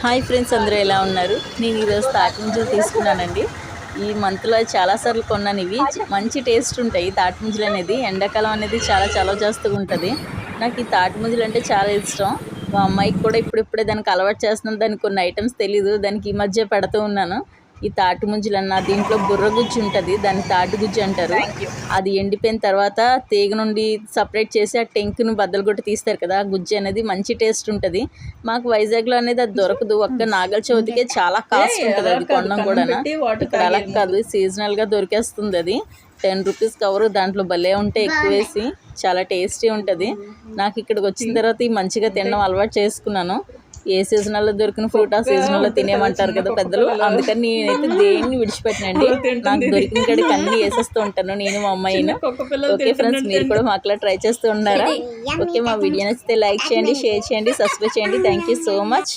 Hi friends, అందరూ ఎలా ఉన్నారు? నేను ఈరోజు తాటి ముంజలు తీసుకున్నానండి. ఈ మంత్లో చాలా సార్లు కొన్నాను. ఇవి మంచి టేస్ట్ ఉంటాయి. తాటి ముంజలు అనేది ఎండాకాలం అనేది చాలా చలవ చేస్తూ ఉంటుంది. నాకు ఈ తాటి ముంజలు అంటే చాలా ఇష్టం. మా అమ్మాయికి కూడా ఇప్పుడిప్పుడే దానికి అలవాటు చేస్తున్నాను. దానికి కొన్ని ఐటమ్స్ తెలీదు, దానికి ఈ మధ్య పెడుతూ ఉన్నాను. ఈ తాటి ముంజలన్నా దీంట్లో బుర్ర గుజ్జు ఉంటుంది, దాన్ని తాటి గుజ్జు అంటారు. అది ఎండిపోయిన తర్వాత తీగ నుండి సపరేట్ చేసి ఆ టెంకును బద్దలు కొట్టి తీస్తారు కదా, ఆ గుజ్జు అనేది మంచి టేస్ట్ ఉంటుంది. మాకు వైజాగ్లో అనేది అది దొరకదు. ఒక్క నాగల చవితికే చాలా కాస్ట్ ఉంటుంది అది కొనడం కూడా. ఇక్కడ అలా కాదు, సీజనల్గా దొరికేస్తుంది. అది 10 రూపీస్ కవరు, దాంట్లో భలే ఉంటాయి, ఎక్కువ వేసి చాలా టేస్టీ ఉంటుంది. నాకు ఇక్కడికి వచ్చిన తర్వాత ఈ మంచిగా తినడం అలవాటు చేసుకున్నాను. ఏ సీజనల్లో దొరికిన ఫ్రూట్ ఆ సీజనల్లో తినేమంటారు కదా పెద్దలు, అందుకని నేనైతే దేన్ని విడిచిపెట్టినండి. నాకు దొరికిన కాడికి అన్నీ వేసేస్తూ ఉంటాను, నేను మా అమ్మాయిని. ఓకే ఫ్రెండ్స్, మీరు కూడా మాకు ట్రై చేస్తూ ఉన్నారా? ఓకే, మా వీడియో నచ్చితే లైక్ చేయండి, షేర్ చేయండి, సబ్స్క్రైబ్ చేయండి. Thank you so much.